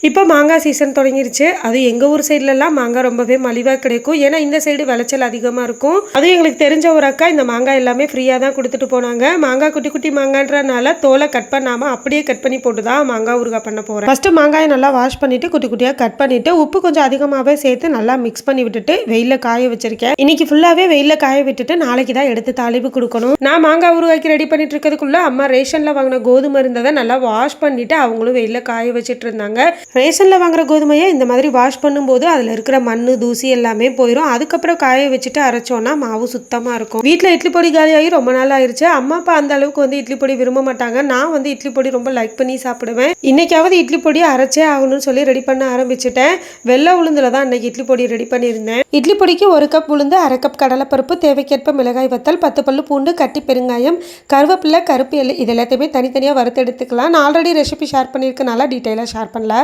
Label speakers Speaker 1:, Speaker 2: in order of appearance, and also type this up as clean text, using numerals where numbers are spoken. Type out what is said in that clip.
Speaker 1: இப்போ மாங்காய் சீசன் தொடங்கிருச்சு. அது எங்கள் ஊர் சைட்லலாம் மாங்காய் ரொம்பவே மலிவாக கிடைக்கும். ஏன்னா இந்த சைடு விளைச்சல் அதிகமாக இருக்கும். அதுவும் எங்களுக்கு தெரிஞ்ச ஒரு அக்கா இந்த மாங்காய் எல்லாமே ஃப்ரீயாக தான் கொடுத்துட்டு போனாங்க. மாங்காய் குட்டி குட்டி மாங்கான்றனால தோலை கட் பண்ணாமல் அப்படியே கட் பண்ணி போட்டு தான் மாங்காய் ஊறுகாய் பண்ண போகிறேன். ஃபஸ்ட்டு மாங்காயை நல்லா வாஷ் பண்ணிவிட்டு குட்டி குட்டியாக கட் பண்ணிவிட்டு உப்பு கொஞ்சம் அதிகமாகவே சேர்த்து நல்லா மிக்ஸ் பண்ணி விட்டுட்டு வெயிலில் காய வச்சிருக்கேன். இன்னைக்கு ஃபுல்லாகவே வெயிலில் காய விட்டுட்டு நாளைக்கு தான் எடுத்து தாளிப்பு கொடுக்கணும். நான் மாங்காய் ஊறுகாய்க்கு ரெடி பண்ணிட்டு இருக்கிறதுக்குள்ள அம்மா ரேஷனில் வாங்கின கோதுமை இருந்ததை நல்லா வாஷ் பண்ணிவிட்டு அவங்களும் வெயிலில் காய வச்சுட்டு இருந்தாங்க. ரேஷனில் வாங்குற கோதுமையை இந்த மாதிரி வாஷ் பண்ணும்போது அதில் இருக்கிற மண் தூசி எல்லாமே போயிடும். அதுக்கப்புறம் காய வச்சுட்டு அரைச்சோன்னா மாவு சுத்தமாக இருக்கும். வீட்டில் இட்லி பொடி காலியாகி ரொம்ப நாள் ஆயிடுச்சு. அம்மா அப்பா அந்த அளவுக்கு வந்து இட்லி பொடி விரும்ப மாட்டாங்க. நான் வந்து இட்லி பொடி ரொம்ப லைக் பண்ணி சாப்பிடுவேன். இன்னைக்காவது இட்லி பொடி அரைச்சே ஆகணும்னு சொல்லி ரெடி பண்ண ஆரம்பிச்சுட்டேன். வெள்ளை உளுந்துல தான் அன்னைக்கு இட்லி பொடி ரெடி பண்ணியிருந்தேன். இட்லி பொடிக்கு 1 கப் உளுந்து, 1/2 கப் கடலைப்பருப்பு, தேவைக்கேற்ப மிளகாய் வத்தல், 10 பல்லு பூண்டு, கட்டி பெருங்காயம், கருவேப்பிலை, கருப்பு எள்ளு இது எல்லாத்தையுமே தனித்தனியாக வறுத்து எடுத்துக்கலாம். நான் ஆல்ரெடி ரெசிபி ஷேர் பண்ணியிருக்கனால டீட்டெயிலாக ஷேர் பண்ணல.